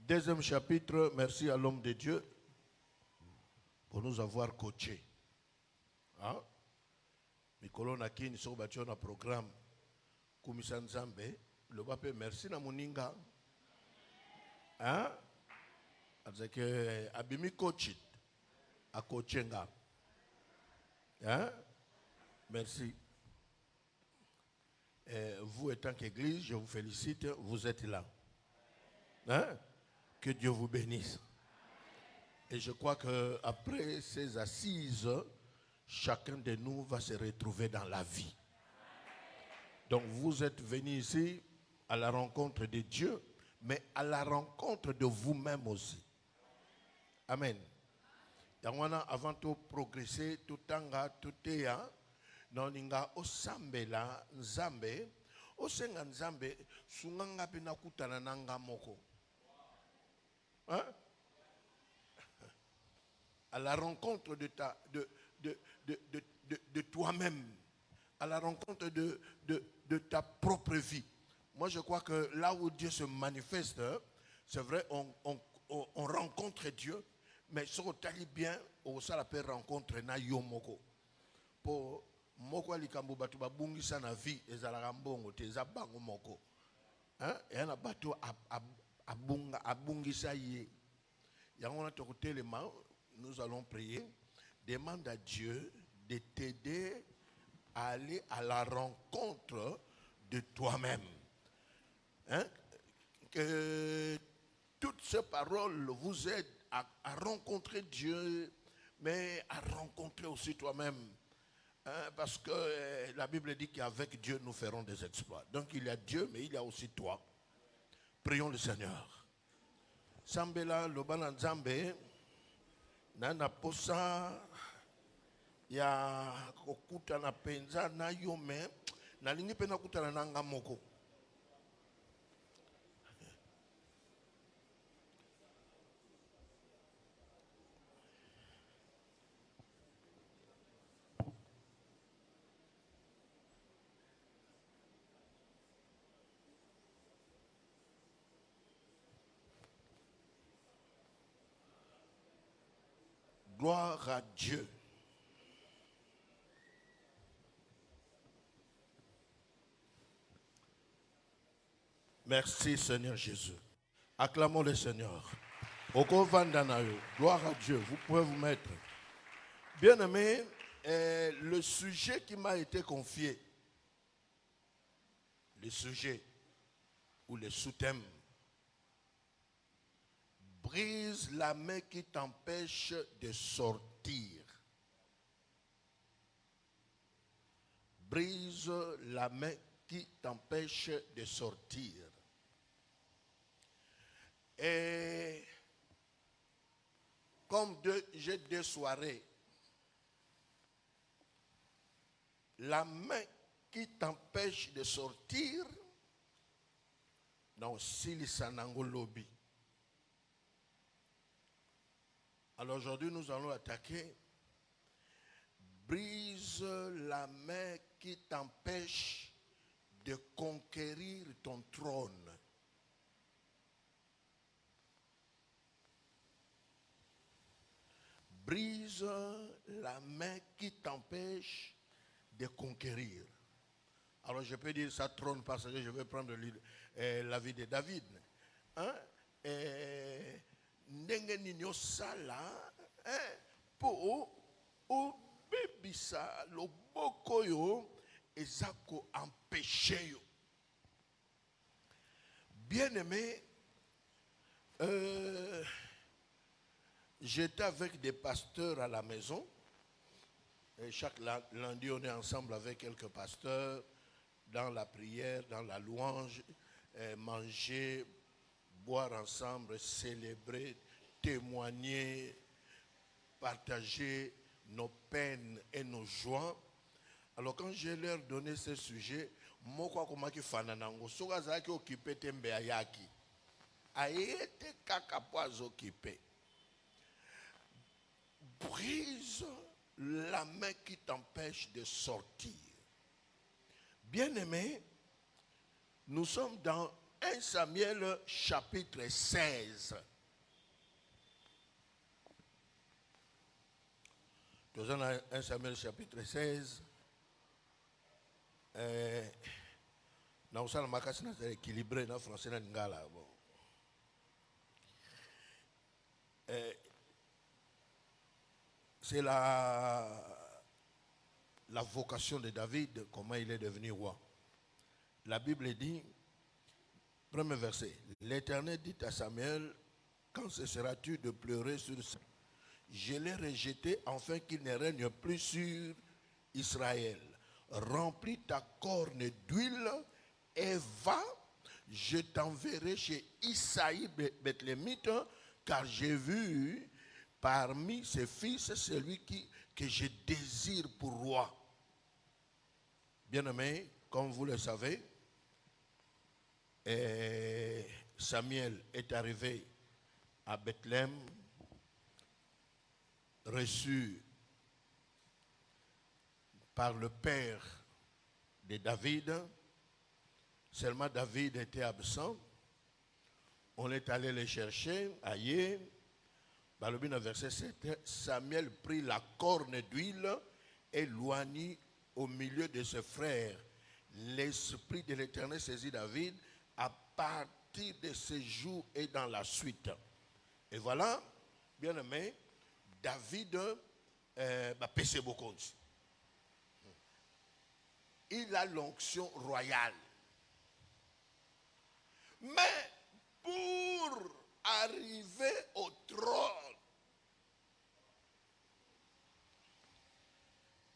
Deuxième chapitre, merci à l'homme de Dieu pour nous avoir coachés. Hein? Mikolo na kini so batio na programme Kumisa Nzambe, le pape merci na moninga. Hein? Parce que abimi coachit a coachenga. Hein? Merci. Vous étant qu'église, je vous félicite, vous êtes là. Hein? Que Dieu vous bénisse. Et je crois qu'après ces assises, chacun de nous va se retrouver dans la vie. Donc vous êtes venus ici à la rencontre de Dieu, mais à la rencontre de vous-même aussi. Amen. Avant de progresser, tout tanga, tout est noninga osambela nzambe, osenga nzambe, sunganga pina kutana nanga moko. Hein? À la rencontre de toi-même, à la rencontre de ta propre vie. Moi, je crois que là où Dieu se manifeste, c'est vrai, on rencontre Dieu, mais ce qu'on t'a bien, on s'en appelle rencontre na yomoko. Pour moko likambo batu babungisa na vie, ezalaka mbongo te zabango moko. Hein? Et un batu abungisa ye. Yangona tokote les mains. Nous allons prier. Demande à Dieu de t'aider à aller à la rencontre de toi-même. Hein? Que toutes ces paroles vous aident à rencontrer Dieu, mais à rencontrer aussi toi-même. Hein? Parce que la Bible dit qu'avec Dieu, nous ferons des exploits. Donc il y a Dieu, mais il y a aussi toi. Prions le Seigneur. Sambela Lobana Nzambe. Nana posa ya kokuta na penza na yome na lingi pena kuta na nanga moko. Gloire à Dieu. Merci Seigneur Jésus. Acclamons le Seigneur. Gloire à Dieu. Vous pouvez vous mettre. Bien-aimé, le sujet qui m'a été confié, le sujet ou le sous-thème, brise la main qui t'empêche de sortir. Brise la main qui t'empêche de sortir. Et comme j'ai deux soirées, la main qui t'empêche de sortir, non, silisanango lobby. Alors aujourd'hui, nous allons attaquer. Brise la main qui t'empêche de conquérir ton trône. Brise la main qui t'empêche de conquérir. Alors je peux dire ça trône parce que je vais prendre la vie de David. Hein? Ndenge ninyo sala po obebisa loboko yo ezako empêché yo. Bien-aimé, j'étais avec des pasteurs à la maison. Et chaque lundi, on est ensemble avec quelques pasteurs dans la prière, dans la louange, manger, boire ensemble, célébrer, témoigner, partager nos peines et nos joies. Alors quand je leur donné ce sujet, moko komaki fananango soka zaki occupé tembe ayaki. Aete kakapoaz occupé. Brise la main qui t'empêche de sortir. Bien-aimé, nous sommes dans 1 Samuel chapitre 16. Nous avons 1 Samuel chapitre 16. Nous sommes équilibré dans le français. C'est la vocation de David, comment il est devenu roi. La Bible dit, premier verset, l'Éternel dit à Samuel, quand cesseras-tu de pleurer sur ça? Je l'ai rejeté afin qu'il ne règne plus sur Israël. Remplis ta corne d'huile et va, je t'enverrai chez Isaïe Bethlémite, car j'ai vu parmi ses fils celui que je désire pour roi. Bien-aimé, comme vous le savez, Samuel est arrivé à Bethléem, reçu par le père de David. Seulement David était absent. On est allé le chercher ailleurs. Dans le verset 7, Samuel prit la corne d'huile et loignit au milieu de ses frères. L'esprit de l'Éternel saisit David à partir de ce jour et dans la suite. Et voilà, bien aimé, David a péché beaucoup. Il a l'onction royale. Mais pour arriver au trône,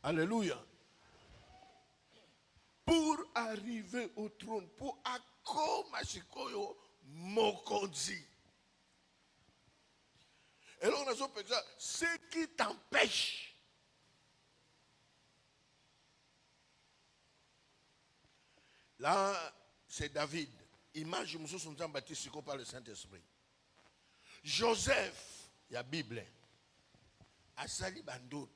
alléluia, pour arriver au trône, pour akomashikoyo mokonzi. Et là, on a ce qui t'empêche. Là, c'est David. Image, nous sommes baptisés par le Saint-Esprit. Joseph, il y a la Bible. Asali Bandot.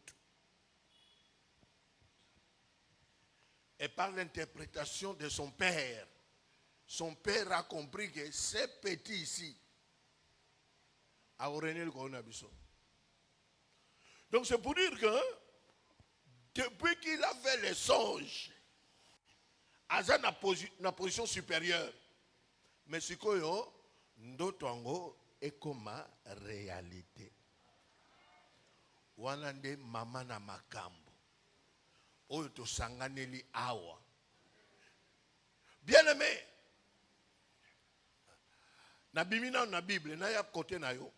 Et par l'interprétation de son père a compris que ces petits ici a origné le coronavirus. Donc c'est pour dire que depuis qu'il a fait les songes, Aza na position supérieure. Mais ce que yo ndotongo est comme réalité. Wanande mama na makambo. Oyo to sanganeli awa. Bien aimé. Na bimina na Bible na ya côté na yo.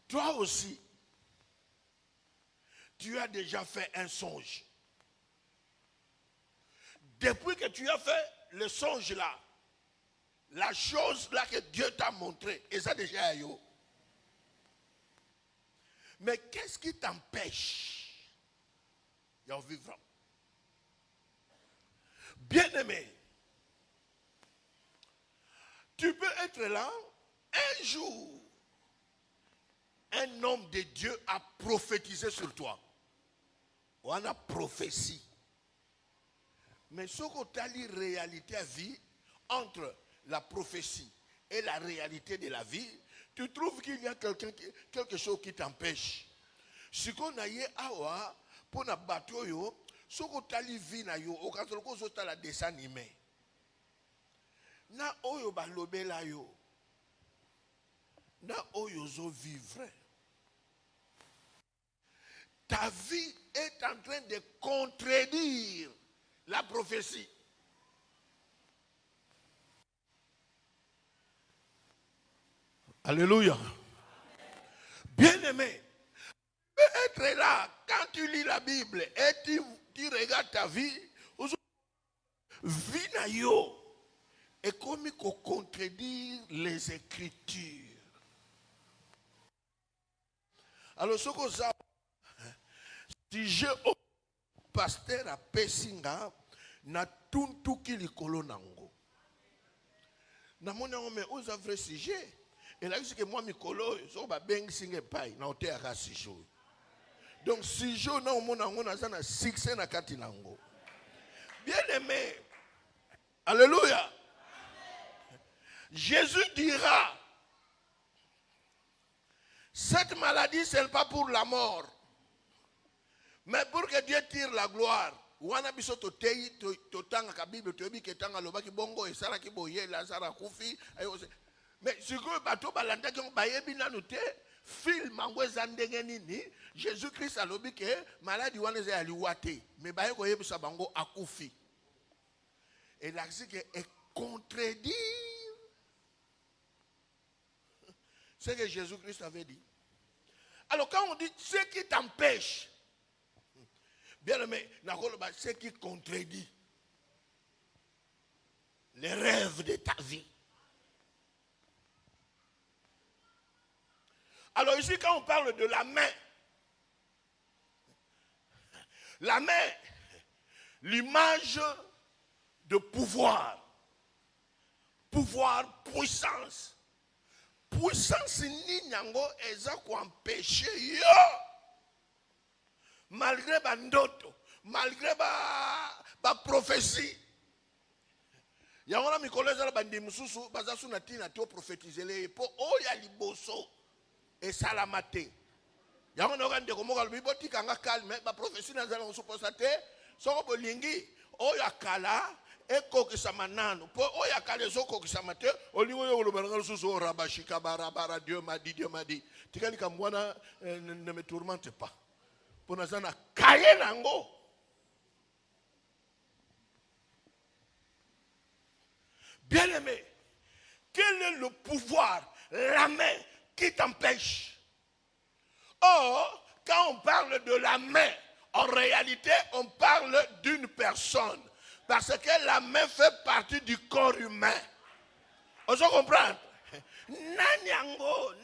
Toi aussi, tu as déjà fait un songe. Depuis que tu as fait le songe là, la chose là que Dieu t'a montré, et ça déjà yo. Mais qu'est-ce qui t'empêche d'en vivre? Bien-aimé, tu peux être là, un jour, un homme de Dieu a prophétisé sur toi. On a prophétie. Mais ce que tu as dit, réalité à vie, entre la prophétie et la réalité de la vie, tu trouves qu'il y a quelque chose qui t'empêche. Ce qu'on a eu à pour na bateau yo, ce que tu as dit vie na yo, au cas où tu as la dessin animé. Na oyo ba lobela yo. Na oyo zo vivre. Ta vie est en train de contredire la prophétie. Alléluia. Bien-aimé, tu peux être là quand tu lis la Bible et tu regardes ta vie, vie na yo est comme qu'on contredire les Écritures. Alors ce que ça, si je pasteur à Pessinga na tuntu ki likolo nango. Na mona me oza vrai sujet. Et là c'est que moi mikolo so ba beng singe pai na ote aka sijo. Donc sijo na mona ngona za na succès na kati nango. Bien aimé. Alléluia. Jésus dira, cette maladie, ce n'est pas pour la mort, mais pour que Dieu tire la gloire. Wana biso totei totanga ka Bible toyebi ke tanga lobaki bongo esala ki boye Lazare akufi. Mais sikoyo bato balanda ki bayebi nanu te film yango eza ndenge nini Jésus Christ alobi ke maladie wana eza ya liwa te mais baye koyebisa bango akufi. Et là c'est que est contredire ce que Jésus Christ avait dit. Alors quand on dit ce qui t'empêche, bien aimé, ce qui contredit les rêves de ta vie. Alors ici, quand on parle de la main, l'image de pouvoir, puissance. Puissance ni nyango eza ko empêcher yo. Malgré bandoto, malgré ba prophétie. Yango na mikolo eza bandi mususu bazasu na tina to prophétiser les po oya liboso et salamate. Yango na ngande ko moka lubi botika nga calme ba prophétie na zala supposa te soko bolingi oya kala ekokisa manano po oya kala ezokokisa mate olingo yo lobananga lususu rabashika barabara Dieu m'a dit tikali kamwana ne me tourmente pas. Bien aimé, quel est le pouvoir, la main qui t'empêche? Or, quand on parle de la main, en réalité, on parle d'une personne. Parce que la main fait partie du corps humain. On se comprend? Nanyango,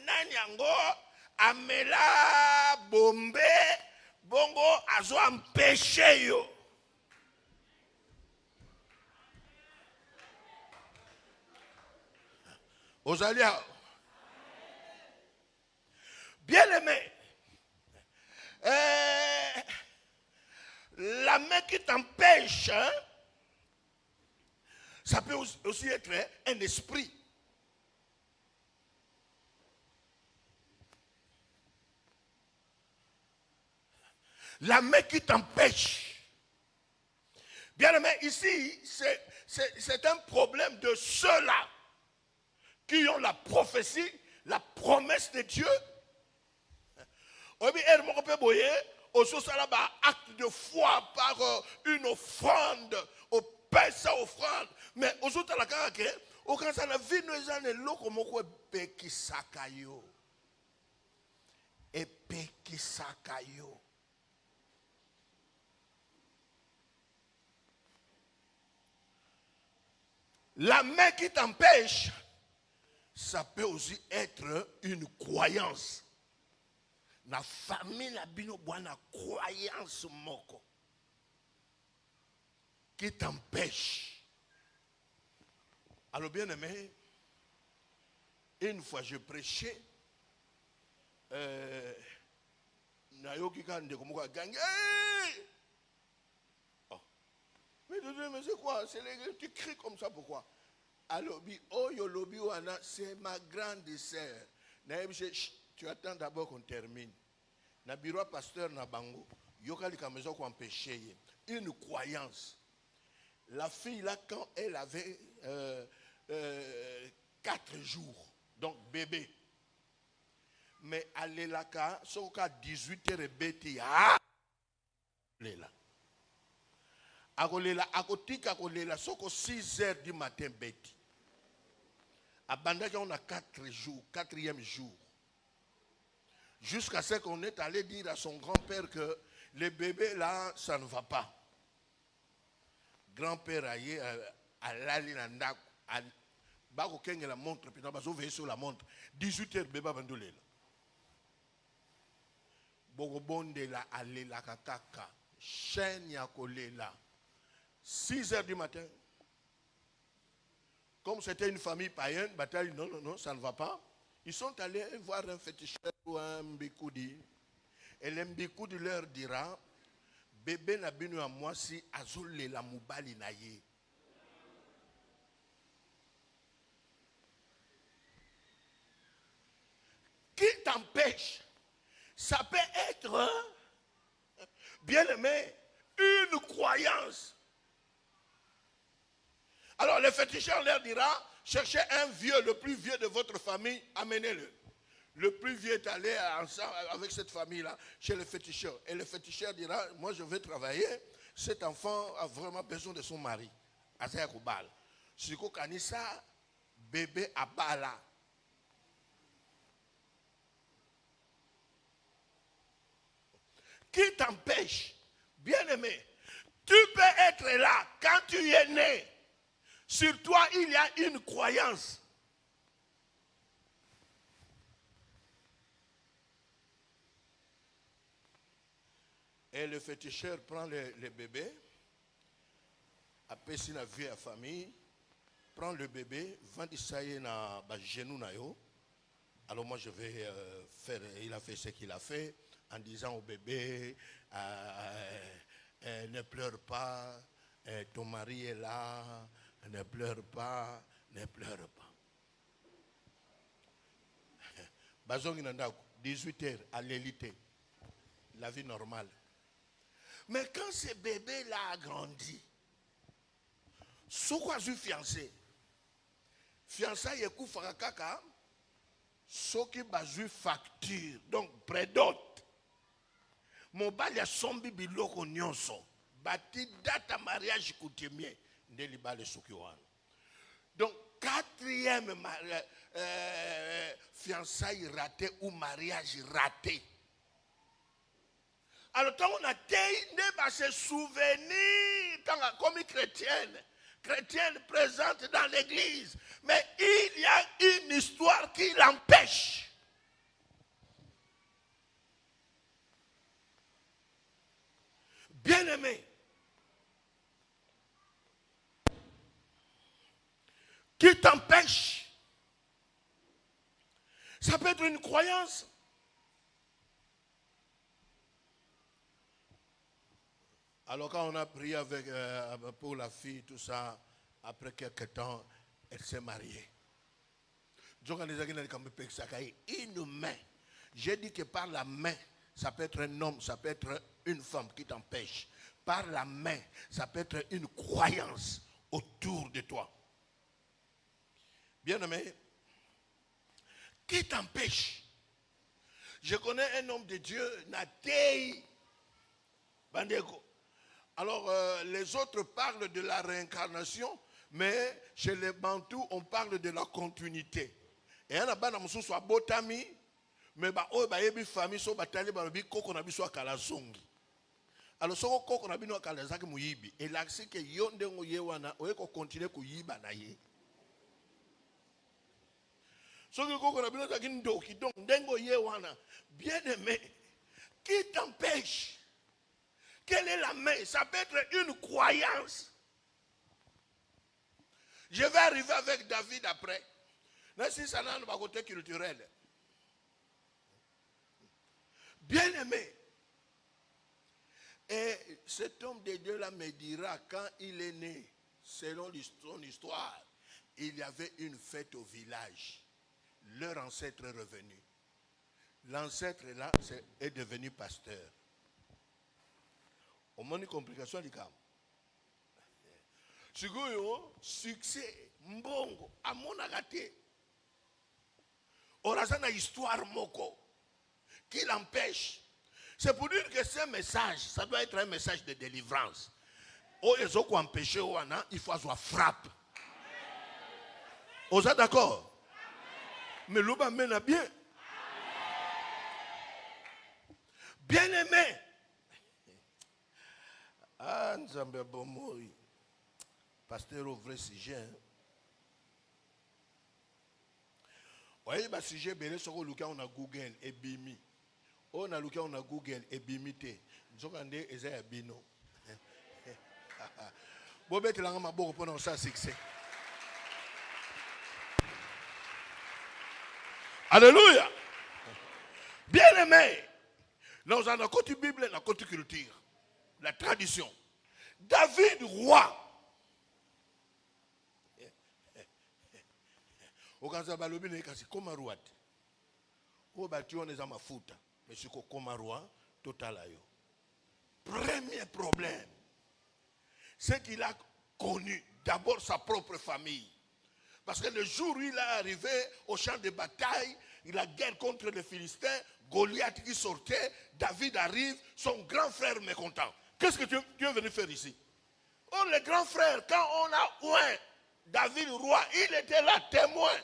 Amela, Bombe, Bongo, Azo empêché yo. Osalia. Bien aimé. La main qui t'empêche, hein, ça peut aussi être un esprit. La main qui t'empêche. Bien aimé, ici, c'est un problème de ceux-là qui ont la prophétie, la promesse de Dieu. Acte de foi par une offrande, au pain sa offrande. Mais aux autres, la caractère, au quand ça n'a vu nous en loko moko pekisakayo. Et pekisakayo. La main qui t'empêche, ça peut aussi être une croyance. La famille la bino boana croyance moko qui t'empêche. Alors bien aimé, une fois je prêchais, nayoki kande komoka gangue. Mais c'est quoi? Tu cries comme ça, pourquoi? Alors, c'est ma grande sœur. Tu attends d'abord qu'on termine. Na bureau pasteur na bango, yokali kamezo ko empêcher une croyance. La fille là quand elle avait 4 jours, donc bébé. Mais elle est là quand soka 18h beti ah là. Akolela akotika akolela soko 6h du matin beti. Abandaki on a 4 jours, 4e jour. Jusqu'à ce qu'on est allé dire à son grand-père que le bébé là, ça ne va pas. Grand-père aïe à l'alianda, à bako kenge la montre, puis on veiller sur la montre. 18h bébé bandolé. Bogobonde la allé la kakaka, chaîne ya kolé là. 6h du matin. Comme c'était une famille païenne, bataille, non, ça ne va pas. Ils sont allés voir un féticheur ou un mbikoudi. Et le mbikoudi leur dira, bébé n'a binu à moi si azole la moubali na ye. t'empêche. Ça peut être, bien aimé, une croyance. Alors le féticheur leur dira, cherchez un vieux, le plus vieux de votre famille, amenez-le. Le plus vieux est allé ensemble avec cette famille-là chez le féticheur. Et le féticheur dira, moi je vais travailler, cet enfant a vraiment besoin de son mari. Azaya Koubal. Si ko kanisa, bébé à bala. Qui t'empêche, bien-aimé, tu peux être là quand tu es né. Sur toi, il y a une croyance. Et le féticheur prend le bébé, après s'il a vu la famille, prend le bébé, vend ça na genou na yo. Alors moi je vais faire, il a fait ce qu'il a fait, en disant au bébé, ne pleure pas, ton mari est là, ne pleure pas, ne pleure pas. Bazong Inandako, 18h à l'élité, la vie normale. Mais quand ce bébé-là a grandi, ce quoi je fiancé, fiancé y kou fakaka, ce qui bazu facture, donc prédote. Mon bal ya sombi biloko nyonso, bati data mariage coutumier, ndeli bale sokiwan. Donc quatrième fiançailles raté ou mariage raté. Alors, quand on a se souvenir, comme chrétienne présente dans l'église, mais il y a une histoire qui l'empêche. Bien-aimé, qui t'empêche. Ça peut être une croyance. Alors quand on a prié avec, pour la fille, tout ça, après quelques temps, elle s'est mariée. Une main. J'ai dit que par la main, ça peut être un homme, ça peut être une femme qui t'empêche. Par la main, ça peut être une croyance autour de toi. Bien-aimé, qui t'empêche? Je connais un homme de Dieu, Natei Bandeko. Alors, les autres parlent de la réincarnation, mais chez les Bantous, on parle de la continuité. Et un abana musu soit botami, mais ba o ba yebi famille so batali ba bi koko na biso akala zongi. Alors so koko na bino akala zaki muyibi. Et là c'est que yonde ngoye wana o eko continuer ku yiba na ye. So que koko na bino zaki ndoki donc ndengo ye wana. Bien-aimé, qui t'empêche? Quelle est la main? Ça peut être une croyance. Je vais arriver avec David après. Mais si ça n'a pas côté culturel. Bien-aimé. Et cet homme de Dieu là me dira quand il est né, selon son histoire, il y avait une fête au village. Leur ancêtre est revenu. L'ancêtre là est devenu pasteur. Au moins une complication du cas. Succès, mbongo, amonagate. Orazana histoire moko qui l'empêche. C'est pour dire que ce message, ça doit être un message de délivrance. Oh, ils ont empêché, il faut avoir frappe. Vous êtes d'accord? Mais l'homme mène bien. Bien-aimé. Ah, nous avons bon mot. Pasteur au vrai sujet. Voyez, le sujet, on a Google et Bimi. On a Google et Bimité. Nous avons un bino. Bobet l'angama beaucoup pour ça succès. Alléluia. Bien-aimé. Nous avons côté Bible, la côté culture, la tradition. David roi. Okanza balobi ne kasi koma ruat. Oh, bah, tu en es à ma foute. Monsieur Kokomarwa, total ayo. Premier problème, c'est qu'il a connu d'abord sa propre famille. Parce que le jour où il est arrivé au champ de bataille, la guerre contre les Philistins, Goliath qui sortait, David arrive, son grand frère mécontent. Qu'est-ce que tu es venu faire ici? Oh, le grand frère, quand on a oint David roi, il était là, témoin.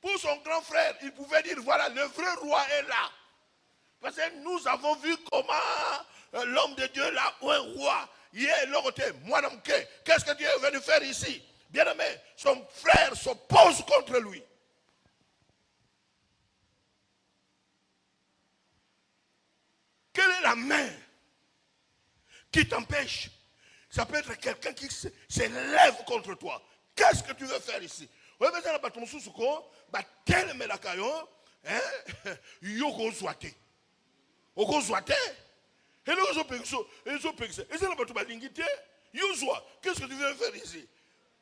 Pour son grand frère, il pouvait dire, voilà, le vrai roi est là. Parce que nous avons vu comment l'homme de Dieu l'a oint roi. Qu'est-ce que Dieu est venu faire ici? Bien-aimé, son frère s'oppose contre lui. Quelle est la main qui t'empêche? Ça peut être quelqu'un qui s'élève contre toi. Qu'est-ce que tu veux faire ici? Qu'est-ce que tu veux faire ici?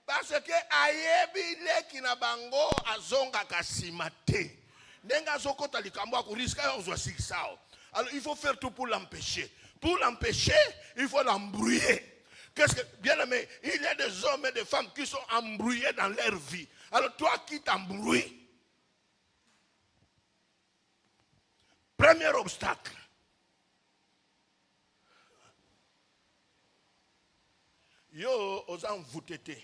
Parce que ayebi leki na bango azonga kasimate. Nenga zokota likambo akuriska ozwa sikisao. Alors il faut faire tout pour l'empêcher. Pour l'empêcher, il faut l'embrouiller. Qu'est-ce que, bien aimé, il y a des hommes et des femmes qui sont embrouillés dans leur vie. Alors toi qui t'embrouilles, premier obstacle. Yo osan voutete.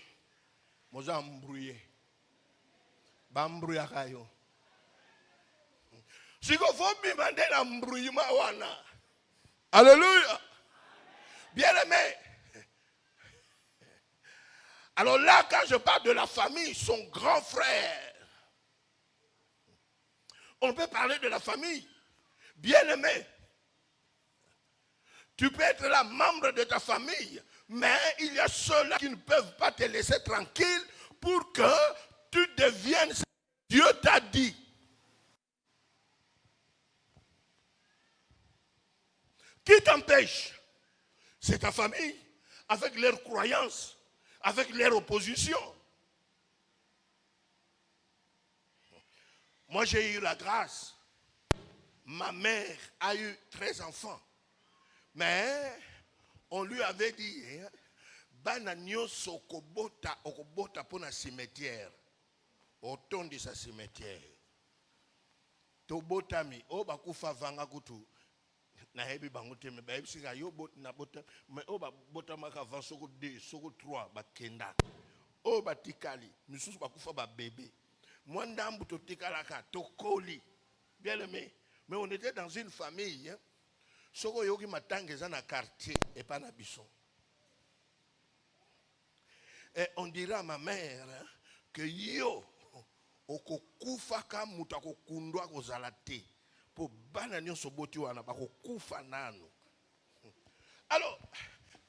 Moza embrouillé. Bambrouillaka yo. Si vous demandez l'embrouillement, alléluia. Bien aimé. Alors là, quand je parle de la famille, son grand frère, on peut parler de la famille. Bien aimé. Tu peux être là, membre de ta famille, mais il y a ceux-là qui ne peuvent pas te laisser tranquille pour que tu deviennes ce que Dieu t'a dit. Qui t'empêche? C'est ta famille, avec leurs croyances, avec leur opposition. Moi, j'ai eu la grâce. Ma mère a eu 13 enfants. Mais on lui avait dit, Bananyo sokobota okobota pour un cimetière. Autant de sa cimetière. Tobotami, o bakufa vanga kutu. Na hebi bangote me ba ebisika yo bot na bota me o ba bota maka van soko 2 soko 3 ba kenda. O batikali, misusu bakufa ba bébé. Moi ndambu to tikalaka tokoli. Bien aimé, mais on était dans une famille, hein. Soko yoki matange za na quartier et pas na bison. Et on dira à ma mère que yo okokufa ka mutako kundwa ko zalate pour bananyo soboti wana bako kufa nano. Alors,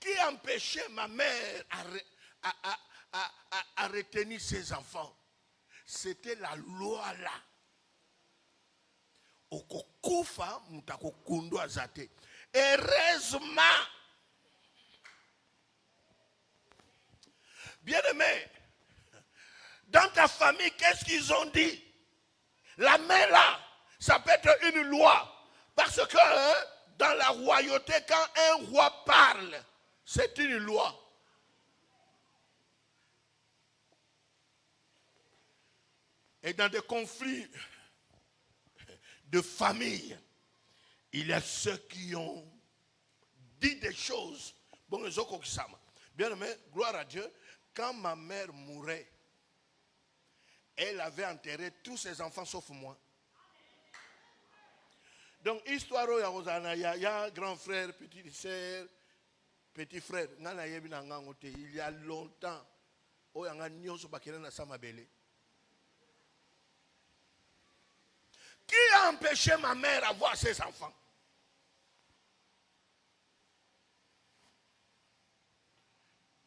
qui empêchait ma mère à retenir ses enfants? C'était la loi là. Okokufa mutako kundwa zate. Heureusement, bien-aimé, dans ta famille, qu'est-ce qu'ils ont dit? La main là, ça peut être une loi. Parce que dans la royauté, quand un roi parle, c'est une loi. Et dans des conflits de famille, il y a ceux qui ont dit des choses. Bon, les autres, bien aimé, gloire à Dieu, quand ma mère mourait, elle avait enterré tous ses enfants sauf moi. Donc, histoire où il y a grand frère, petite sœur, petit frère. Il y a longtemps, il y a qui a empêché ma mère d'avoir ses enfants?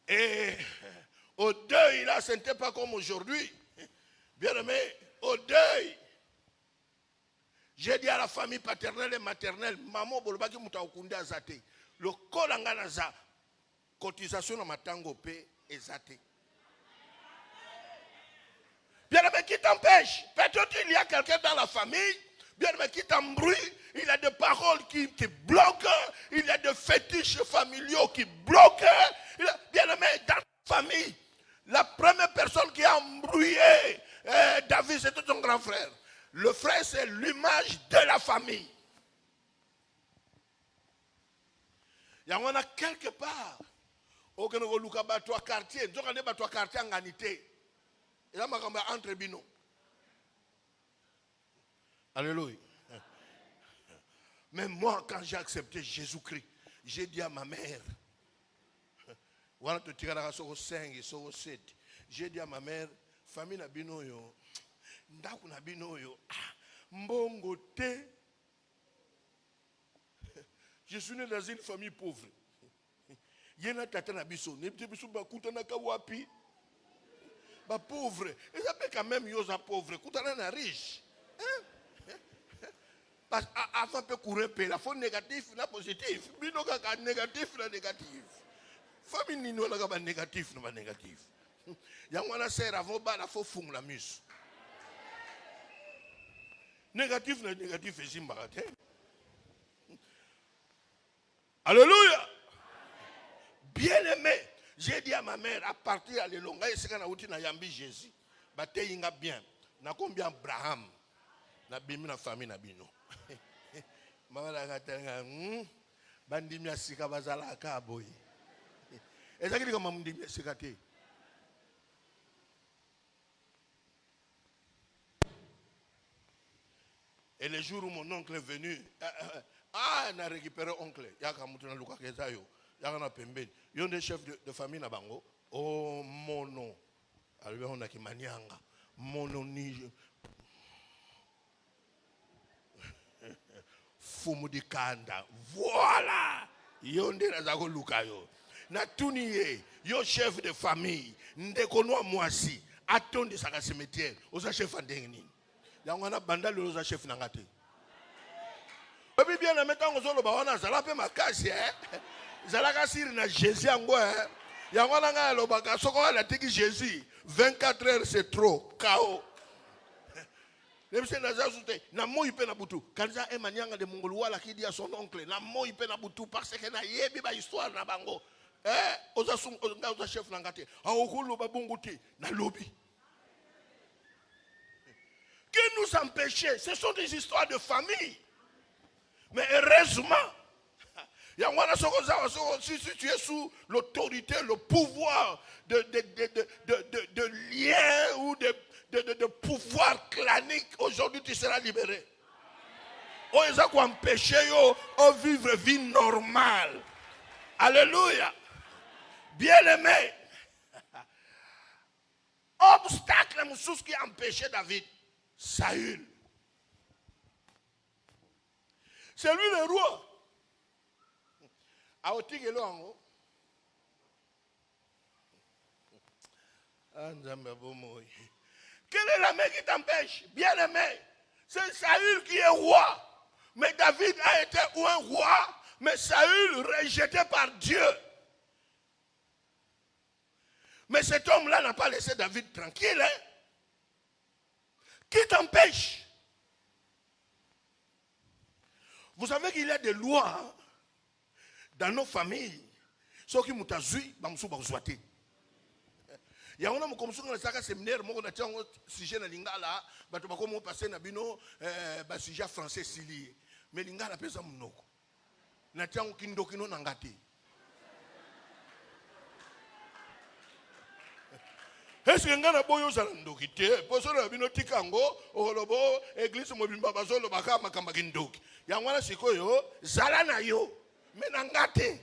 Et au deuil, là, ce n'était pas comme aujourd'hui. Bien aimé, au deuil, j'ai dit à la famille paternelle et maternelle, maman, bolobaki mutaokunde azate. Le kolanganaza, cotisation na matango pe ezate. Bien aimé, qui t'empêche? Peut-être qu'il y a quelqu'un dans la famille, Bien aimé, qui t'embrouille, il y a des paroles qui bloquent, il y a des fétiches familiaux qui bloquent. Bien aimé, dans la famille, la première personne qui a embrouillé David, c'était son grand frère. Le frère, c'est l'image de la famille. Il y en a quelque part. Au quartier, en ganité. Et là, je entre bino. Alléluia. Mais moi, quand j'ai accepté Jésus-Christ, j'ai dit à ma mère, j'ai dit à ma mère, famille na bino yo, ndaku na bino yo, mbongo te. Je suis né dans une famille pauvre. Yena tata na biso, ne biso bakuta na kawapi. Ba pauvre. Et ça fait quand même yosa pauvre, kutana na riche. Parce qu'avant de courir, il faut négatif, la positif. Bino kaka négatif, la négatif. Famille nino la kaba négatif, la négatif. Yangwana sert avant ba la faut fung la mus. Négatif, la négatif, et zimbarate. Alléluia. Bien aimé, j'ai dit à ma mère, à partir de l'Elonga, et c'est quand on a yambi Jésus, bate yinga bien. Na combien Abraham, na bimi na famille na bino. Maman la katanga, bandimia sika bazala akaboy. Et ça qui dit comment bandimia sikate. Et le jour où mon oncle est venu, on a récupéré oncle. Yaka mutuna luka kezayo. Yaka na pembeni. Yon des chefs de famille na bango. Oh mono. Alors on a qui manianga. Mono ni. Fumu di kanda. Voilà. Yon de razako luka yo. Na tuniye. Yo chef de famille. Ndekonoa mwasi. Atonde saka cimetière. Osa chef andengni. Yangwana banda le osa chef nangate. Bien mettant aux autres bawana zala pe makasi zala kasiri na Jésus ango yangwana nga lobaka soko la tiki Jésus 24 heures c'est trop KO. Lebise na zazute na moi pe na butu kanza emanyanga de mongolu wala ki dia son oncle na moi pe na butu parce que na yebi ba histoire na bango oza sum oza chef nangate akolo ba bongote na lobby. Que nous empêcher, ce sont des histoires de famille. Mais heureusement, si tu es sous l'autorité, le pouvoir de liens ou de pouvoir clanique, aujourd'hui tu seras libéré. On les a empêché de vivre une vie normale. Alléluia. Bien-aimé. Obstacle, ce qui a empêché David. Saül. C'est lui le roi. Quelle est la main qui t'empêche? Bien aimé, c'est Saül qui est roi. Mais David a été un roi, mais Saül rejeté par Dieu. Mais cet homme-là n'a pas laissé David tranquille. Hein? Qui t'empêche? Vous savez qu'il y a des lois dans nos familles. Ceux qui m'ont azui, bamsou bazouate. Il y a un comme ça dans le séminaire, moi on a un sujet na lingala, bato bako passer na bino sujet français sili. Mais lingala pesa mnoko. Na tiango kindokino nangati. Est-ce que ngana boyo za ndoki te? Poso na bino tikango, olobo église mobimba bazolo baka makamba kindoki. Yangwana sikoyo zala na yo menangate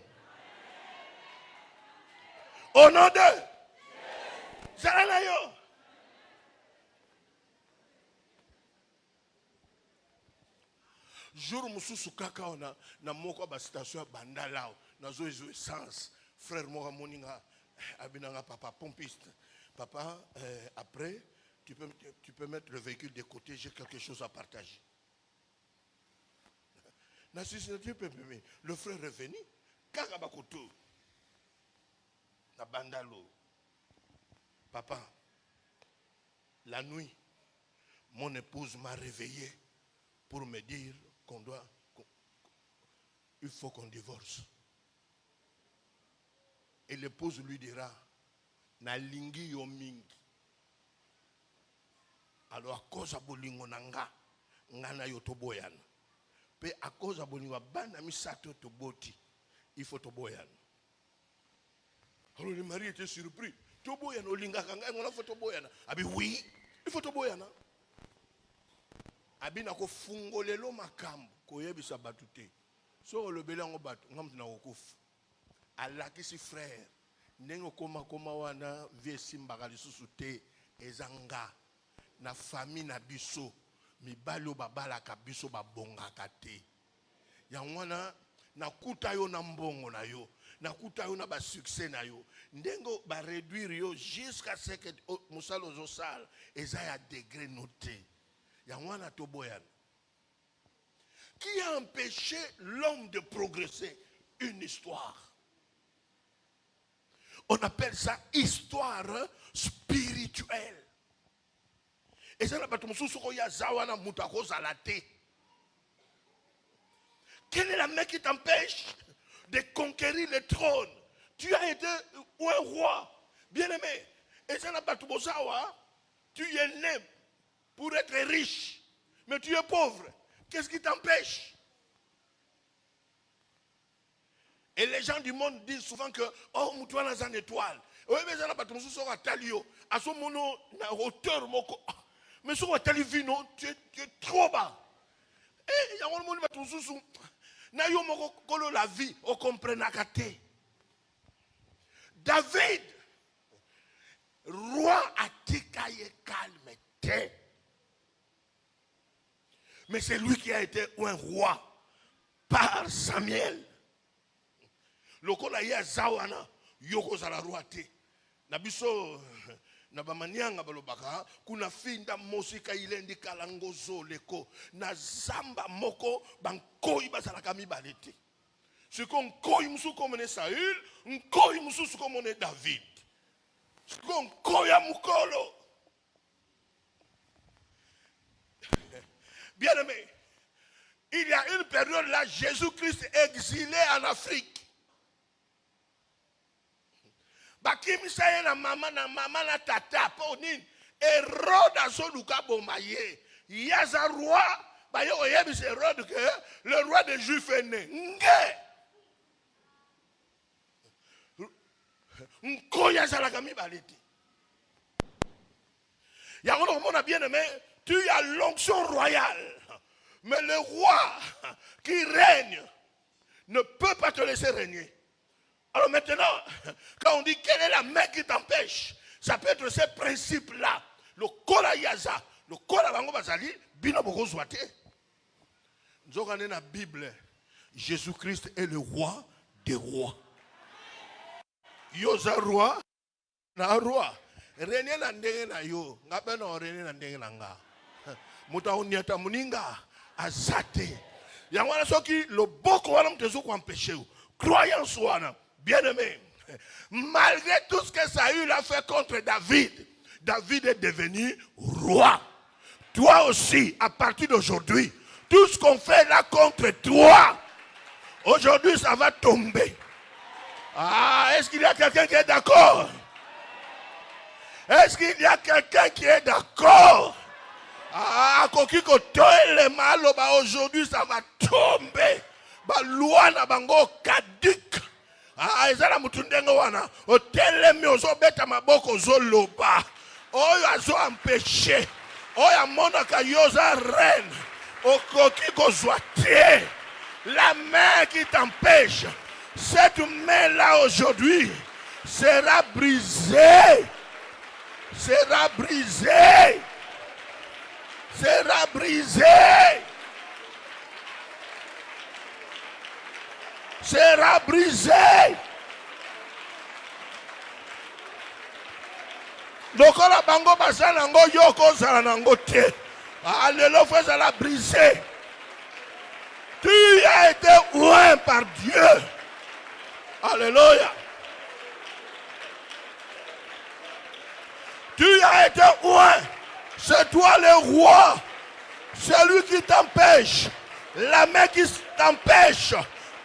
au nom de zala na yo. Jour mususu kaka ona na moko ba station bandalao na zo essence frère moko moninga abinanga papa pompiste papa après tu peux mettre le véhicule de côté, j'ai quelque chose à partager. Le frère est venu, Karabakoto, na bandalo. Papa, la nuit, mon épouse m'a réveillé pour me dire il faut qu'on divorce. Et l'épouse lui dira, na lingi yo mingi. Alors à cause de bolingo nanga, ngana yo toboyan. Pe à cause de bolingo bana misato toboti, il faut toboyan. Alors le mari était surpris. Toboyan olinga kanga, ngana faut toboyan. Abi oui, il faut toboyan. Abi na ko fungolelo makambo, koyebisa batute. So le belango batu, ngam na kokufu. Alakisi frère ndenge koma wana vie simbaka lisusu te ezanga na famille na biso mibali o babalaka biso babongaka te yangwana nakuta yo na mbongo na yo nakuta yo na ba succès na yo ndenge ba réduire yo jusqu'à ce que musalo zosala eza ya degré noté yangwana toboyana. Qui a empêché l'homme de progresser? Une histoire. On appelle ça histoire spirituelle. Et ça n'a pas tout le monde. Quel est la main qui t'empêche de conquérir le trône? Tu as été un roi, bien-aimé. Et ça n'a pas tout le monde. Tu es né pour être riche, mais tu es pauvre. Qu'est-ce qui t'empêche? Et les gens du monde disent souvent que oh, Moutouana c'est une étoile. Oui, mais ça n'a pas tout le monde à Talio. À ce moment, na hauteur, mais sur Talio, tu es trop bas. Et il y a un monde qui va tout sous. Na yo moko kolo la vie, on comprend nakate. David, roi a tikaye calme. Mais c'est lui qui a été un roi par Samuel. Lokola ya zawana yoko za la roi te. Na biso na bamanianga balobaka kuna finda mosika ilendi kalangozo leko na zamba moko bankoi bazalaka mibale te. Siko nkoi musu komone Saül, nkoi musu komone David. Siko nkoi ya mukolo. Bien-aimé, il y a une période là, Jésus-Christ exilé en Afrique. Bakimi saye na mama na tata po nini Hérode azoluka bomaye yaza roi ba yo yebi c'est Hérode que le roi des Juifs est né nkoya za la kami baleti ya on a bien aimé. Tu as l'onction royale mais le roi qui règne ne peut pas te laisser régner. Alors maintenant, quand on dit quelle est la main qui t'empêche, ça peut être ces principes-là. Le kola yaza, le kola bango bazali, bino boko zwate. Nous avons dans la Bible, Jésus-Christ est le roi des rois. Yoza roi, na roi. Rene na ndenge na yo, ngabe na rene na ndenge na nga. Muta unyata muninga azate. Yangwana soki le boko wana mtezo ko empêcher. Croyance wana. Bien-aimé, malgré tout ce que Saül a fait contre David, David est devenu roi. Toi aussi, à partir d'aujourd'hui, tout ce qu'on fait là contre toi, aujourd'hui ça va tomber. Ah, est-ce qu'il y a quelqu'un qui est d'accord? Est-ce qu'il y a quelqu'un qui est d'accord? Ah, kokiko toile malo, aujourd'hui ça va tomber. Ba loi na bango kadik. Ah, ezala mutundengo wana otelemi ozobeta maboko ozoloba oyo azo empêcher oyo amonaka yoza reine okoki kozwa te. La main qui t'empêche, cette main là aujourd'hui sera brisée, sera brisée, sera brisée, sera brisé. Donc la bango basanango yoko zalanango te. Alléluia, ça l'a brisé. Tu as été oint par Dieu. Alléluia. Tu as été oint. C'est toi le roi. Celui qui t'empêche, la main qui t'empêche,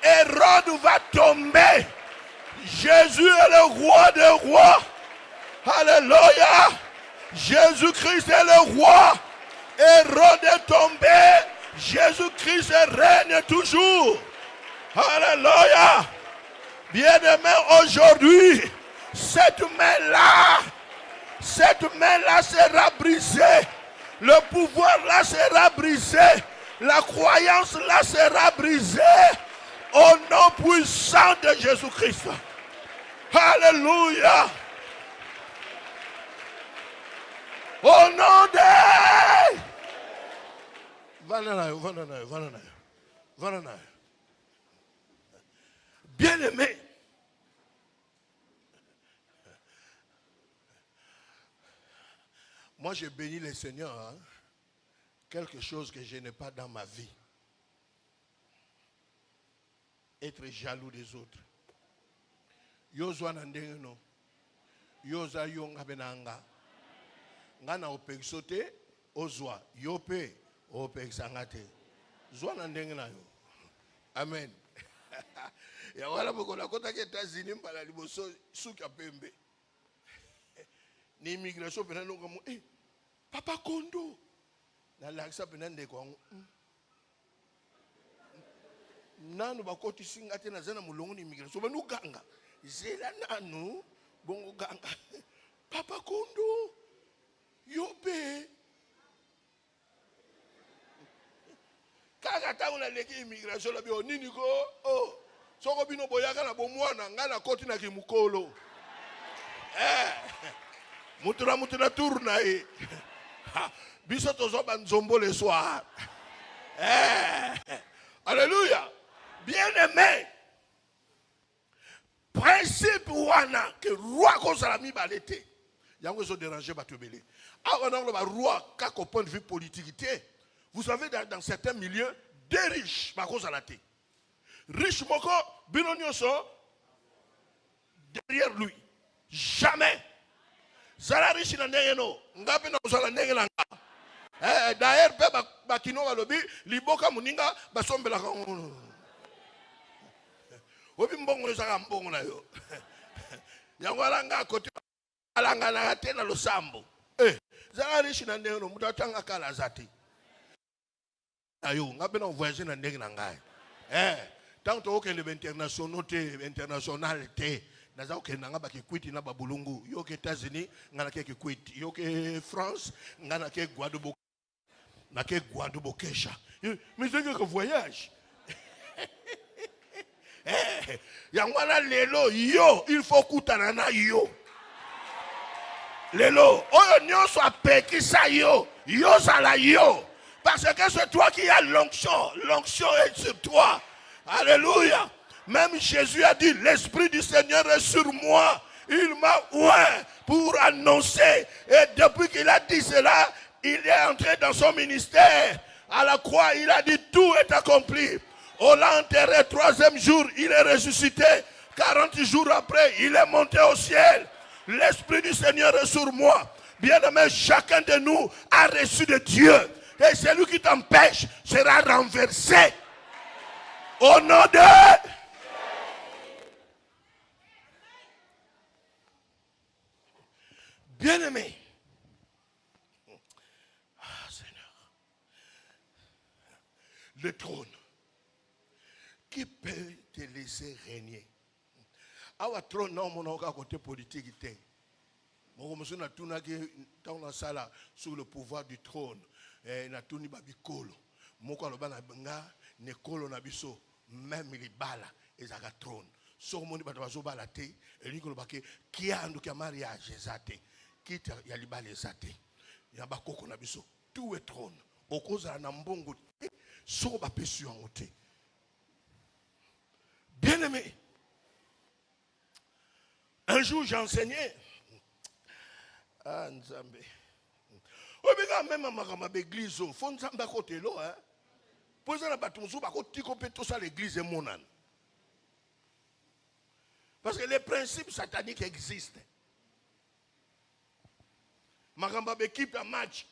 Hérode va tomber. Jésus est le roi des rois. Alléluia. Jésus-Christ est le roi. Hérode est tombé. Jésus-Christ règne toujours. Alléluia. Bien-aimé, aujourd'hui, cette main-là sera brisée. Le pouvoir-là sera brisé. La croyance-là sera brisée. Au nom puissant de Jésus-Christ. Alléluia. Au nom de... Bien-aimé, moi j'ai béni le Seigneur, hein? Quelque chose que je n'ai pas dans ma vie. Être jaloux des autres. Yozwa nandengeno. Yoza yonga benanga. Ngana opeksote ozwa yope opeksangate. Zwa nandengena yo. Amen. Ya wala bokola kota ke États-Unis mbala liboso suka pembe. Ni immigration pena no ngamo Papa Kondo. Na laksa pena ndeko. Nanu bakoti singate na zana mulongo ni immigration banu ganga. Zela nanu bongo ganga. Papa Kondo. Yope. Kaka ta una leki immigration la bio nini ko soko bino boyaka na bomwana ngana koti na kimukolo. Mutura tourna biso tozo banzombo le soir. Alléluia. Bien-aimé. Principe wana que roi kozala mibalete. Yango zo déranger batobele. Ah on a roi kako point de vue politique. Vous savez dans certains milieux des riches ba kozala te. Riche moko bino nyonso derrière lui. Jamais. Zala riche na ndenge no. Ngapi na kozala ndenge na nga. D'ailleurs pe bakino balobi liboka muninga basombela kango. Obi mbongo ezaka mbongo na yo. Yango alanga kote alanga na tena losambo. Zala riche na ndenge no mutatanga kala zati. Ayo ngapi na voyager na ndenge na ngai. Tant que le international te naza okenda nga bakikwiti na babulungu yo ke États-Unis ngana ke kikwiti yo ke France ngana ke Guadeloupe na ke Guadeloupe kesha mais c'est que voyage yangwana lelo yo il faut kutana na yo lelo oyo nyonso apekisa yo yo sala yo parce que c'est toi qui as l'onction est sur toi. Alléluia. Même Jésus a dit, l'Esprit du Seigneur est sur moi. Il m'a oint pour annoncer. Et depuis qu'il a dit cela, il est entré dans son ministère. À la croix, il a dit, tout est accompli. On l'a enterré, 3e jour, il est ressuscité. 40 jours après, il est monté au ciel. L'Esprit du Seigneur est sur moi. Bien-aimé, chacun de nous a reçu de Dieu. Et celui qui t'empêche sera renversé. Au nom de... Bien-aimé. Seigneur. Le trône. Qui peut te laisser régner? Awa trône non mon côté politique. Sur le pouvoir du trône. Na tuni babikolo. Moko aloba na nga ne kolo na biso. Même les balles, ils ont un trône. So moni bato bazobala te, elingo lobake ki andu ka mariage ezate. Ki ya libala ezate. Ya bakoko na biso, tout est trône. Okoza na mbongo te, so ba pesu yango te. Bien-aimé. Un jour j'enseignais. Ah Nzambe. Obika même makama l'église, fo Nzambe côté lo hein. Parce que les principes sataniques existent. Makamba équipe à match,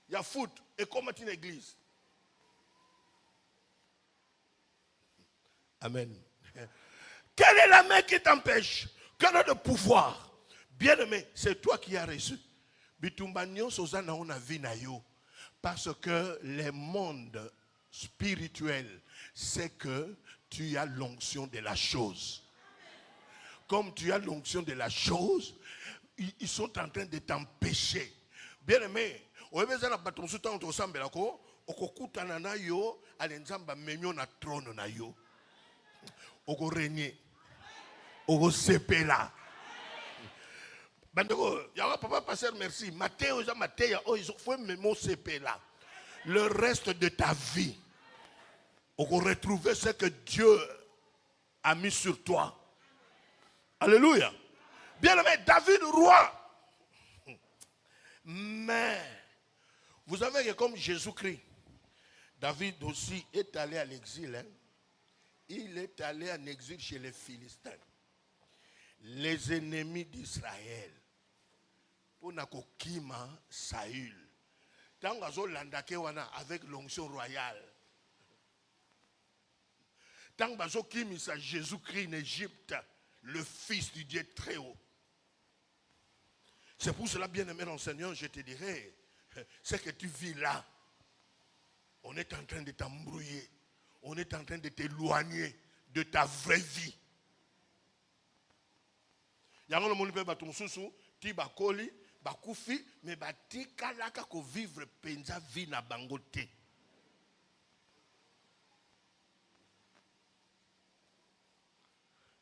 il y a foot et combattre une église. Amen. Quelle est la main qui t'empêche? Quel est le pouvoir? Bien-aimé, c'est toi qui as reçu. Parce que les mondes spirituels, c'est que tu as l'onction de la chose. Comme tu as l'onction de la chose, ils sont en train de t'empêcher. Bien-aimé, okokutana na yo alenzamba memyo na trône na yo oko régner oko sepela bandeko yawa papa pasteur merci Matthieu za Matthieu oh ils ont fait memo sepela le reste de ta vie oko retrouver ce que Dieu a mis sur toi. Alléluia. Bien-aimé, David roi, mais vous savez que comme Jésus-Christ, David aussi est allé à l'exil. Hein? Il est allé en exil chez les Philistins, les ennemis d'Israël. Pour Nakokima Saül. Tangazo Landakewana avec l'onction royale. Tangazo Kimisa Jésus-Christ en Égypte, le Fils du Dieu très haut. C'est pour cela, bien-aimé enseignant, je te dirais, ce que tu vis là. On est en train de t'embrouiller. On est en train de t'éloigner de ta vraie vie. Yango le pe batum susu ti bakoli bakufi mais batika laka ko vivre penza vie na bangote.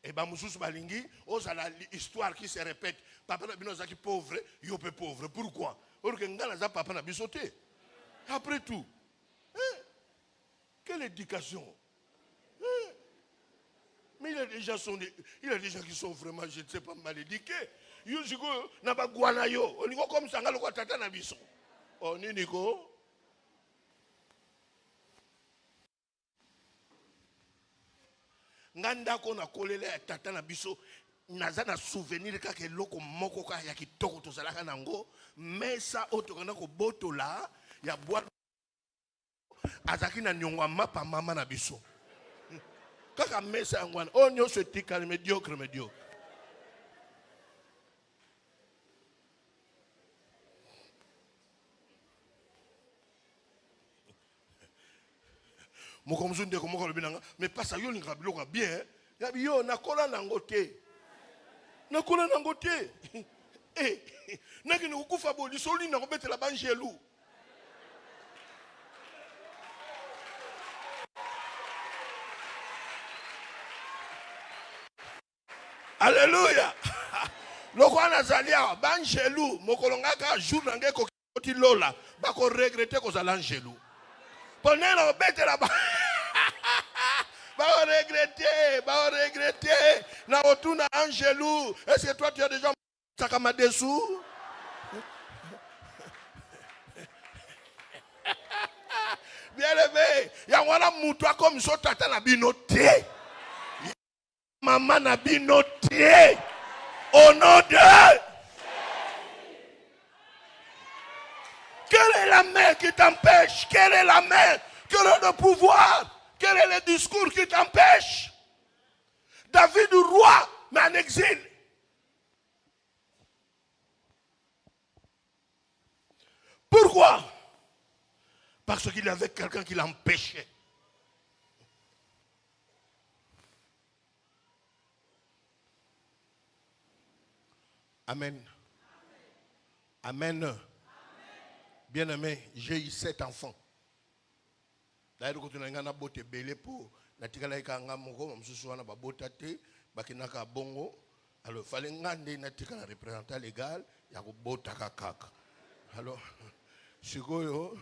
Et ba mususu balingi ozala histoire qui se répète. Papa na bino zaki pauvre, yo pe pauvre. Pourquoi? Parce que ngana za papa na bisoté. Après tout, quelle éducation? Mais il y a des gens qui sont vraiment, je ne sais pas, mal éduqués. Yusuko, naba guanayo, on y va comme ça, on y tata na biso. On y niko. Nganda ko na kolele tata na biso, naza na souvenir kake loko moko ka ya kitoko to zalaka nango, mais ça otokana ko botola ya boîte azaki na nyongwa mapa mama na biso. Kaka mesa ngwana onyo se tika médiocre. Mokomzu ndeko moko lobinanga mais pas ça yo linga biloko bien ya yo nakola nango te. Nakola nango te. Eh naki ni kufa boli soli na kobetela banjelu. Alléluia. Loko anazalia banjelu mokolongaka jour nangé kokoti lola bako regretter ko zala angelu. Ponela obetela ba regretter. Na otuna angelu. Est-ce que toi tu as déjà sakama dessous? Bien aimé, yangwana mutwa comme so tata na binoté. Maman na binoté. Au nom de... Quelle est la main qui t'empêche? Quelle est la main? Quel est le pouvoir? Quel est le discours qui t'empêche? David roi, mais en exil. Pourquoi? Parce qu'il y avait quelqu'un qui l'empêchait. Amen. Amen. Bien-aimé, j'ai eu 7 enfants. D'ailleurs, quand on a un bote belé pour natikala ikanga moko msusu wana babota te bakinaka bongo. Alors fallait ngande natikala représentant légal ya ko bota kaka. Alors sikoyo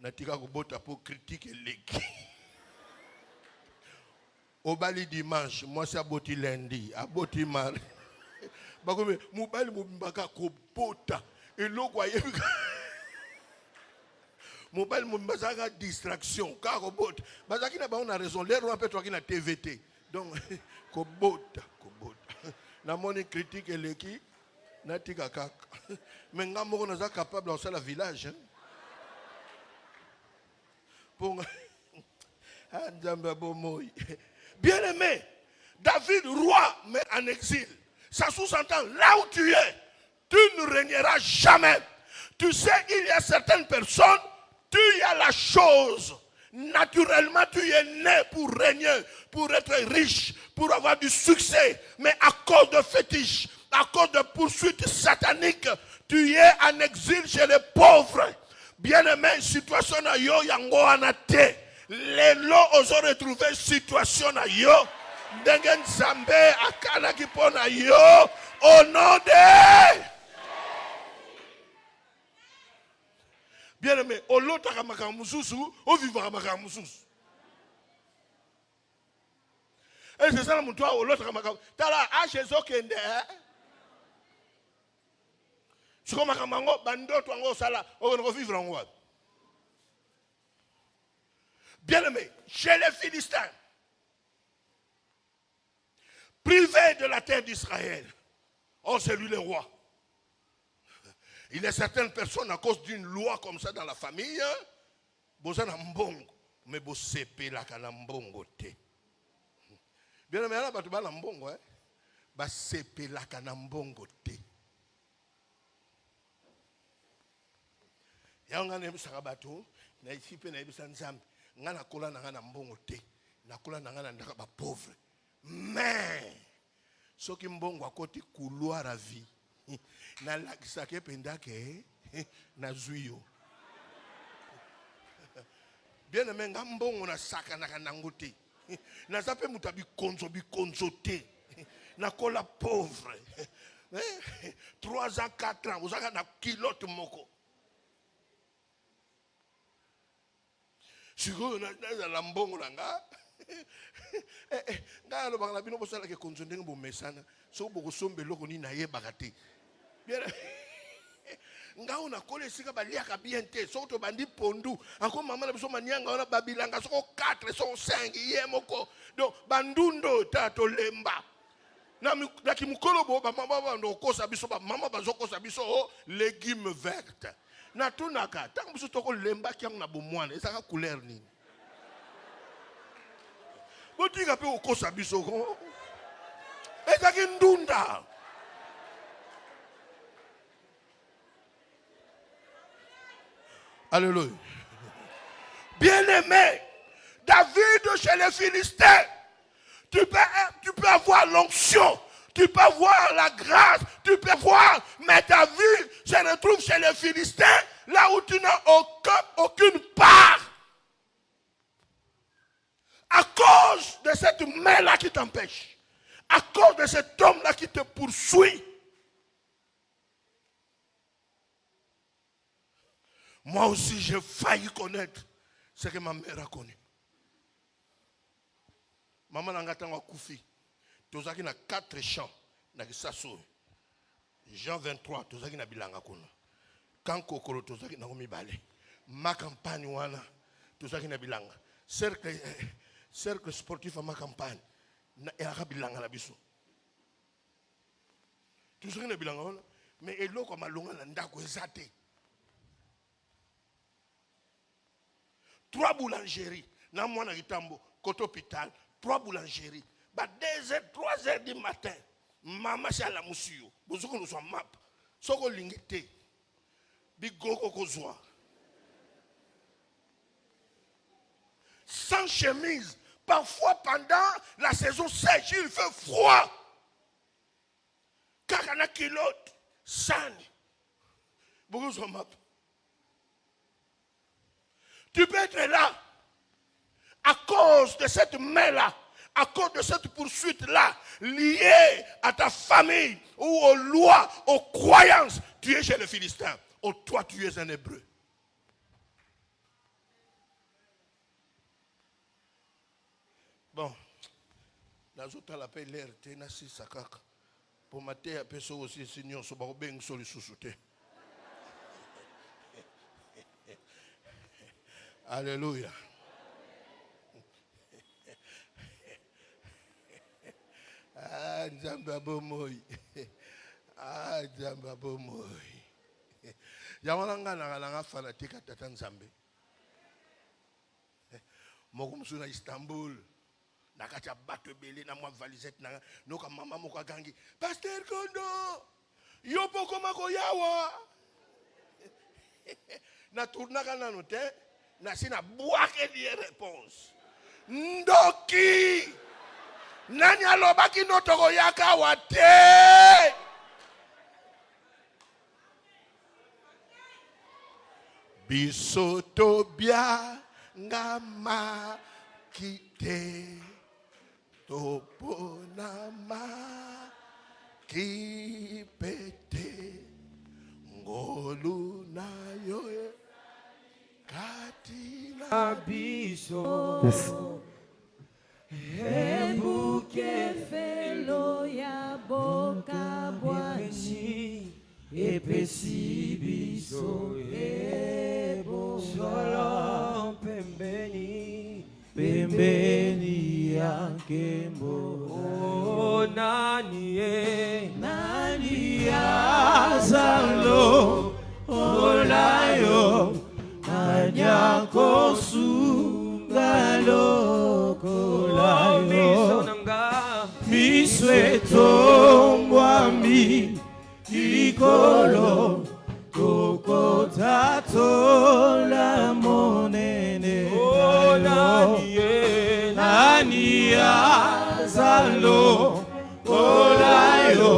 natika ko bota pour critique leki. Obali dimanche, moi c'est aboti lundi, aboti mardi. Bakome mobali mobimbaka ko bota eloko ayebi. Mobile mobile distraction car robot bazaki na ba on a raison les rois peut toi qui na TVT donc kobota na moni critique eleki na tika kaka mais ngamo na za capable en la village pour Nzamba bomoy Bien-aimé, David, roi, mais en exil. Ça sous-entend, là où tu es, tu ne régneras jamais. Tu sais, il y a certaines personnes, tu y as la chose. Naturellement, tu es né pour régner, pour être riche, pour avoir du succès. Mais à cause de fétiches, à cause de poursuites sataniques, tu es en exil chez les pauvres. Bien-aimé, situation na yo yango anate. Les lots ont retrouvé situation na yo. Dengen Zambé akana kipona yo. Au nom de... Bien-aimé, au lot takamaka mususu, au vivra maka mususu. Et c'est ça, mon toit, au lot takamaka. Tala, achezo kende. Si comme makamango, bando tuango sala, on va vivre en roi. Bien-aimé, chez les Philistins, privés de la terre d'Israël, oh, c'est lui le roi. Il y a certaines personnes, à cause d'une loi comme ça dans la famille, bosa na mbongo, mais bo sepe la kana mbongo te. Bien-aimé, là, tu vas na mbongo, hein? Ba sepe la kana mbongo te. Ya ngana ebisaka bato, na isipe na ebisa nzambe, ngana kola na ngana mbongo te, na kola na ngana ndaka ba pauvre. Mais soki mbongo akoti couloir à vie, na lakisa ke pendake na zuyo. Bien aimé, ngambongo na saka na kanango te. Na zape mutabi konzo te. Na kola pauvre. 3 ans, 4 ans, vous avez na kilote moko. Siko na lambongo na nga. Nga lo bangala bino bosala ke konzo ndenge bo mesana. So boko sombe loko ni na ye bakate. Bien. Nga ona kole sika baliaka bien te so to bandi pondu ako mama na biso manyanga ona babilanga so 4 so 5 ye moko donc bandundo ta to lemba na kimukolo bo ba mama ba ndo kosa biso ba mama bazokosa biso légumes vertes na tunaka tango biso to ko lemba kyango na bomwana ezaka couleur nini botika pe okosa biso ko ezaki ndunda. Alléluia. Bien-aimé, David chez les Philistins, tu peux avoir l'onction, tu peux avoir la grâce, tu peux voir, mais ta vie se retrouve chez les Philistins, là où tu n'as aucune part. À cause de cette main-là qui t'empêche, à cause de cet homme-là qui te poursuit. Moi aussi, j'ai failli connaître ce que ma mère a connu. Maman n'a pas koufi. Tozaki na 4 champs na kisaso. Jean 23, tozaki na bilanga kono. Quand kokoro tozaki na mibale. Ma campagne wana tozaki na bilanga. Cercle sportif à ma campagne na era bilanga na biso. Tozaki na bilanga wana, mais eloko malonga na ndako ezate. 3 boulangeries. Dans mon Kitambo, côté hôpital, 3 boulangeries. 3 heures du matin, maman c'est à la moussio. Vous savez que nous sommes map. Soko lingite. Bigoko kozwa. Sans chemise. Parfois pendant la saison sèche, il fait froid. Kakana kilote. Sani. Beaucoup sont map. Tu peux être là à cause de cette main-là, à cause de cette poursuite-là, liée à ta famille ou aux lois, aux croyances. Tu es chez les Philistins. Oh, toi, tu es un Hébreu. Bon, les autres l'appellent l'air, tu n'as pas sakaka. Pour mater à personne aussi, sinon, ça va bien sur les sous-soutés. Alléluia. Ah, Nzamba bomoy. Ah, Nzamba bomoy. Yamalanga na fanatique tata Nzambe. Moko msuna Istanbul. Nakacha bato belé na moi valisette na noka mama moko gangi. Pasteur Kondo. Yo poko mako yawa. Na tournaka na note na sina boake die réponse. Ndoki. Nani alobaki notoko yaka wate. Bisoto bia ngama kite toponama kipete ngolu na yo katina abiso Ebuke felo ya boka bwani epesi biso ebo solo pembeni ya nkembo o nani azalo olayo anyakosunga kolayo misweto mwami ikolo kokotato la monene o nani azalo olayo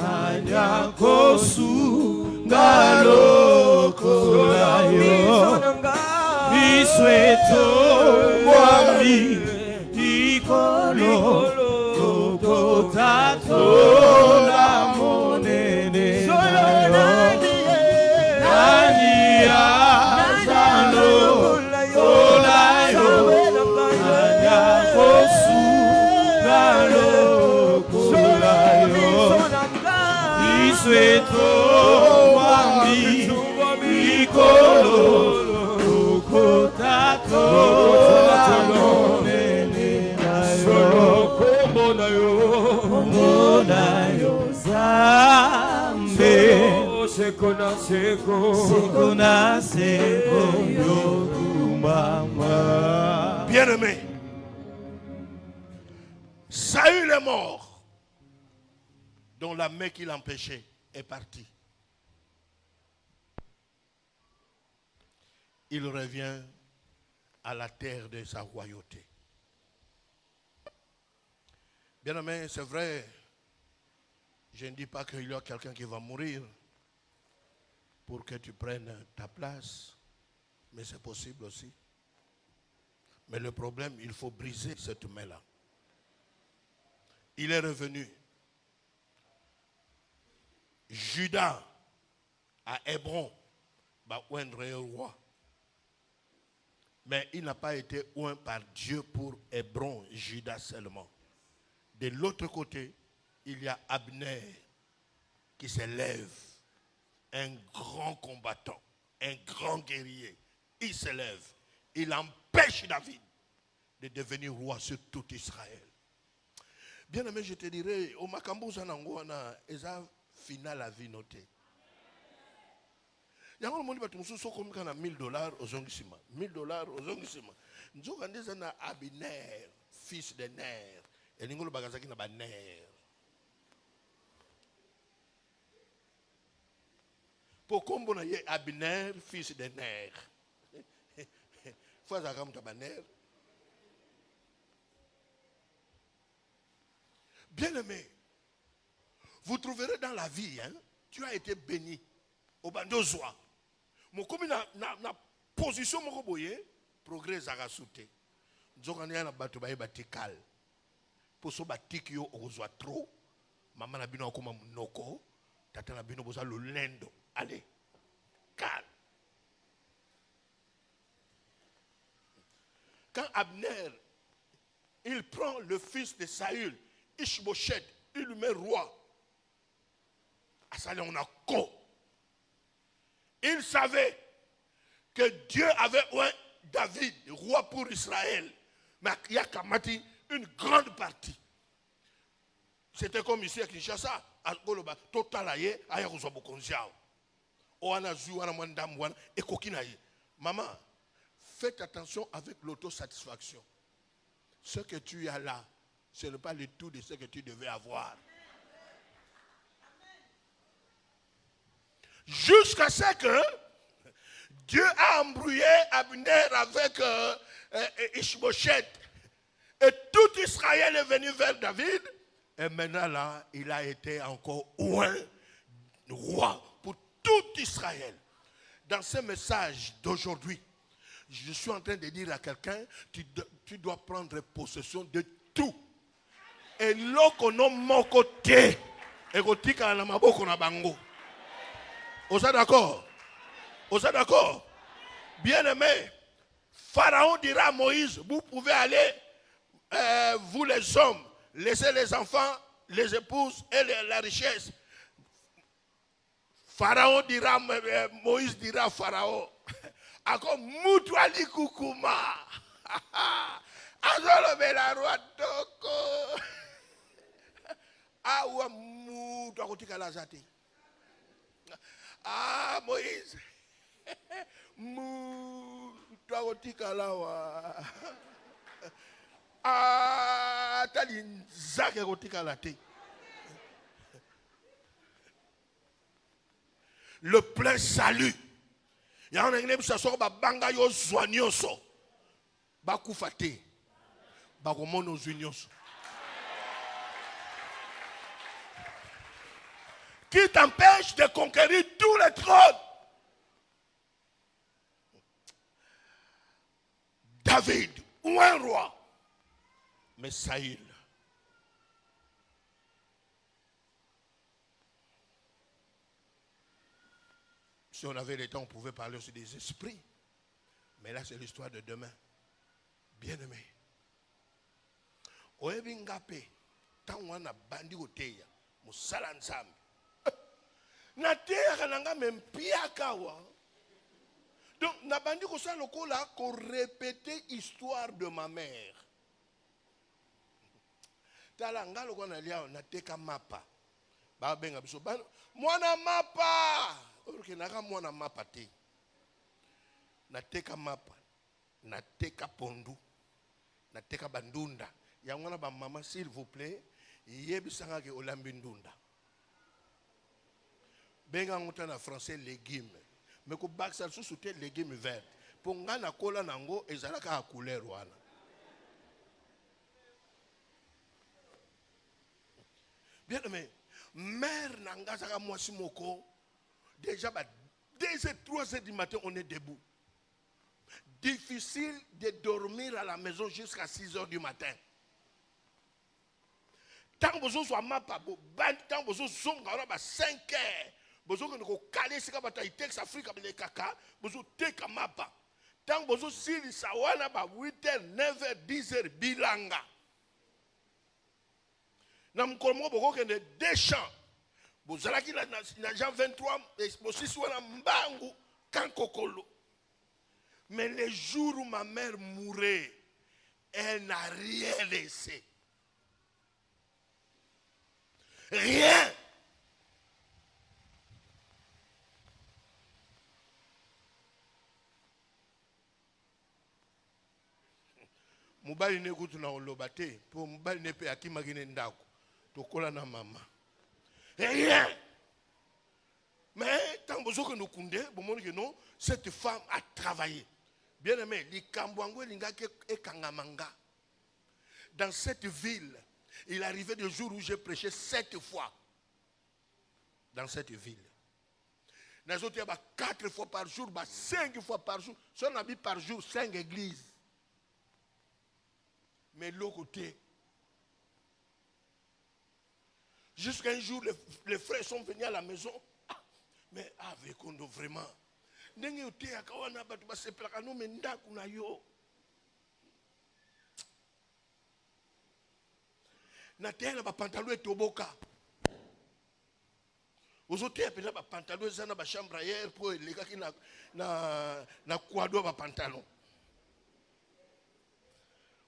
anyakosunga kolayo misweto mwami ikolo kokotato la monene nani azalo olayo anyakosunga kolayo misweto mwami ikolo kokotato la monene nayo zambe sekona seko yokumama. Bien-aimé, Saül est mort, dont la main qui l'empêchait est partie. Il revient à la terre de sa royauté. Bien-aimé, c'est vrai, je ne dis pas qu'il y a quelqu'un qui va mourir pour que tu prennes ta place, mais c'est possible aussi. Mais le problème, il faut briser cette main-là. Il est revenu. Judas à Hébron va oindre un roi. Mais il n'a pas été oint par Dieu pour Hébron, Judas seulement. De l'autre côté, il y a Abner qui s'élève. Un grand combattant, un grand guerrier. Il s'élève. Il empêche David de devenir roi sur tout Israël. Bien aimé, je te dirais, au Makambo Zanangouana, eza final à vie notée. Yango moni batu musu soko mika $1000 aux ongisima. $1000 aux ongisima. Nzoka ndeza na Abner, fils de Ner. Et ningolo bagazaki na ba Ner. Pour kombo na ye Abner, fils de Ner. Faut azakam ta ba Ner. Bien-aimé, vous trouverez dans la vie, hein, tu as été béni. Au bandozwa. Mon comme na position moko boye, progrès zaka souté. Nzoka na na bato baye batikal. Pour so batik yo ozwa trop, maman na bino akoma munoko, tata na bino boza lolendo. Allez. Calme. Quand Abner il prend le fils de Saül, Ishbosheth, il le met roi. À ça, on a co. Il savait que Dieu avait oint David, roi pour Israël. Mais il y a Kamati, une grande partie. C'était comme ici à Kinshasa, à Goloba, Totalaye, à Yarozobokonziao. Maman, faites attention avec l'autosatisfaction. ce que tu as là, ce n'est pas le tout de ce que tu devais avoir. Jusqu'à ce que Dieu a embrouillé Abner avec Ishbosheth. Et tout Israël est venu vers David. Et maintenant là, il a été encore oint roi pour tout Israël. Dans ce message d'aujourd'hui, je suis en train de dire à quelqu'un, tu dois prendre possession de tout. Et l'okono mokote, egotika na maboko na bango. Vous êtes d'accord? Vous êtes d'accord? Bien aimé, Pharaon dira à Moïse, vous pouvez aller, vous les hommes, laissez les enfants, les épouses et la richesse. Pharaon dira, Moïse dira à Pharaon, ako mutu ali kukuma. Azolo bela roi toko. Awa mutu akotika la zati. Ah Moïse. Mutu akotika la wa. Ah tali nzake akotika la te. Le plein salut. Il y a un anglais qui s'assoit ba banga yo soignoso. Ba kufate. Ba komono soignoso. Qui t'empêche de conquérir tous les trônes. David, ou un roi. Mais Saïl. Si on avait le temps, on pouvait parler aussi des esprits. Mais là, c'est l'histoire de demain. Bien-aimé. Oebingape, tangwana bandi oteya, musala nzambe. Na teya kananga mempiakawa. Donc, na bandi kosa lokola ko répéter histoire de ma mère. Talanga lokola lia na teka mapa. Ba benga biso ban mwana mapa. Ok, naka mwana mapa te. Na teka mapa. Na teka pondu. Na teka bandunda. Ya mwana ba maman s'il vous plaît, yebisanga ke olambi ndunda. Benga ngota na français légumes. Mais ko baksa sous te légumes verts. Pour ngana kola nango ezalaka a couleur wana. Bien aimé, mère nanga saka mwasi moko. Déjà, 2h, 3h du matin, on est debout. Difficile de dormir à la maison jusqu'à 6h du matin. Tant que vous soyez ma papa, tant que vous soyez 5h, vous soyez calé, c'est comme il texte Afrique avec les caca, vous soyez mapa. Tant que vous soyez 8h, 9h, 10h, bilanga. Nam komo boko kende deux champs. Bozalaki na Jean 23, aussi soit na mbangu kankokolo. Mais le jour où ma mère mourait, elle n'a rien laissé. Rien. Mobali ne kutu na olobate, pour mobali ne pe akimagine ndako. Tokola na mama. Rien. Mais tant que nous condé, que non, cette femme a travaillé. Bien aimé, dans cette ville, il arrivait des jours où j'ai prêché 7 fois. Dans cette ville. Dans les autres, il y a 4 fois par jour, 5 fois par jour. Si on habite par jour, 5 églises. Mais l'autre côté, jusqu'à un jour, les frères sont venus à la maison. Ah, mais avec nous vraiment. Na tena ba pantalon etoboka. Ozote apena ba pantalon za na ba chambre ailleurs pour les gars qui na kwado ba pantalon.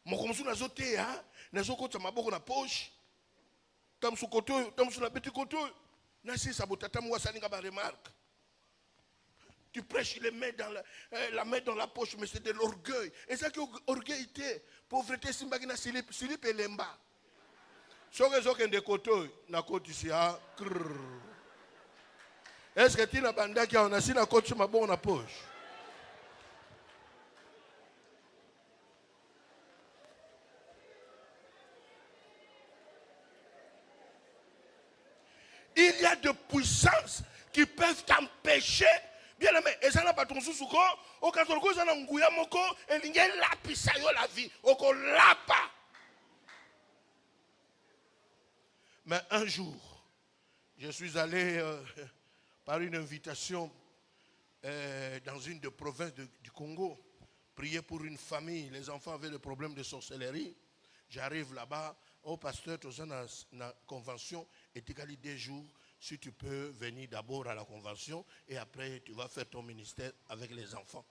Mokomusu na zote ha, na zokota maboko na poche. Tamsu koto, tamsu na beti koto. Na si sabotata mwa salinga ba remarque. Tu prêches, il met dans la main dans la poche, mais c'est de l'orgueil. Et ça qui orgueil était, pauvreté, simbagina, silip et lemba. Est-ce que tu n'as pas dit qu'on a si la côte sur ma bonne poche? Il y a de puissances qui peuvent t'empêcher. Bien aimé, et ça n'a pas ton sous-souko, au katoloko, ça n'a pas moko, et il y a la pisayo la vie, au ko lapa. Mais un jour, je suis allé par une invitation dans une des provinces du Congo, prier pour une famille. Les enfants avaient des problèmes de sorcellerie. J'arrive là-bas, au pasteur, tu es dans la convention, et tu as 2 jours. Si tu peux venir d'abord à la convention et après tu vas faire ton ministère avec les enfants.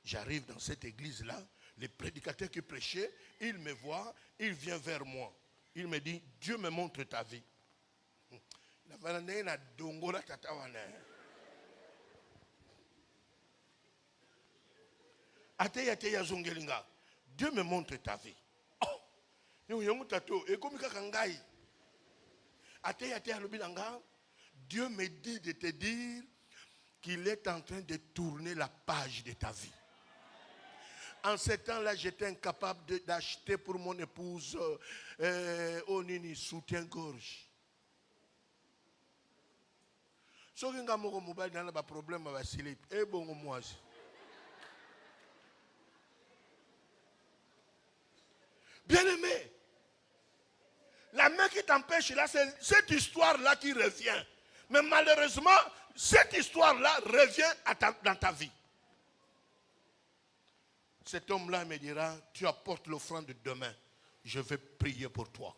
J'arrive dans cette église-là, le prédicateur qui prêchait, il me voit, il vient vers moi. Il me dit, Dieu me montre ta vie. Dieu me montre ta vie. Dieu me dit de te dire qu'il est en train de tourner la page de ta vie. En ce temps-là, j'étais incapable d'acheter pour mon épouse un soutien-gorge. Si vous avez un problème avec Philippe, c'est bon moi. Bien aimé, la main qui t'empêche là, c'est cette histoire-là qui revient. Mais malheureusement, cette histoire-là revient dans ta vie. Cet homme-là me dira, tu apportes l'offrande de demain. Je vais prier pour toi.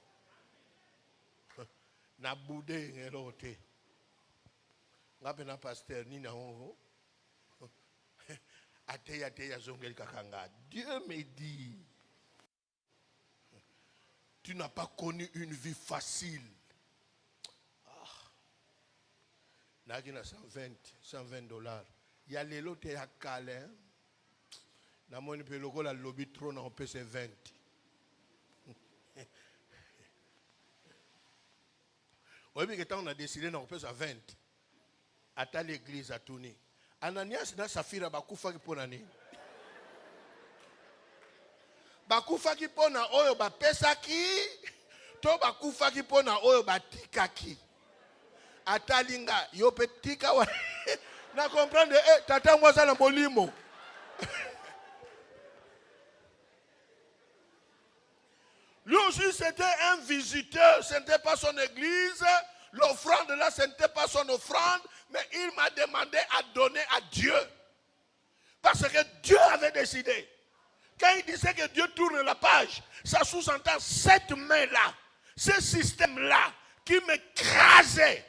Na boudé ngelote. Ngapena pasteur ni na ongo. Ateya zongeli kakanga. Dieu me dit, tu n'as pas connu une vie facile. Il y a 120 dollars. Il y a les lots à Calais. Il y a le lobby trône en PC 20. Oui, mais quand on a décidé d'en passer à 20, à l'église à Touni. Ananias na Safira bakufa ki pona ni. Bakufa ki pona oyo ba pesa ki, to bakufa ki pona oyo ba tika ki. Atalinga yo petika wa na comprendre tata moi ça na molimo. Lui aussi c'était un visiteur, ce n'était pas son église, l'offrande là ce n'était pas son offrande, mais il m'a demandé à donner à Dieu. Parce que Dieu avait décidé. Quand il disait que Dieu tourne la page, ça sous-entend cette main-là, ce système-là qui m'écrasait.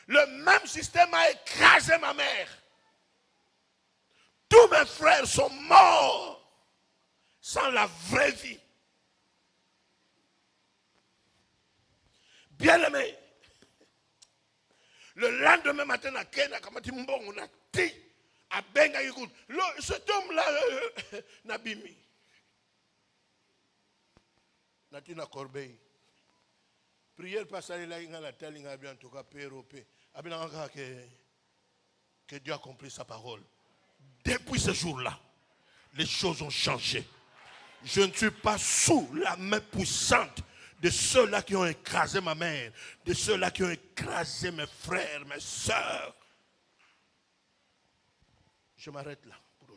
Le même système a écrasé ma mère. Tous mes frères sont morts sans la vraie vie. Bien aimé, le lendemain matin, à Kenya, quand on a dit, à Benga, écoute, cet homme-là, Nabimi, Natina Corbeil, prière passée là, il y a la telle, il y a bien en tout cas, que Dieu a compris sa parole. Depuis ce jour-là, les choses ont changé. Je ne suis pas sous la main puissante de ceux-là qui ont écrasé ma mère, de ceux-là qui ont écrasé mes frères, mes soeurs. Je m'arrête là pour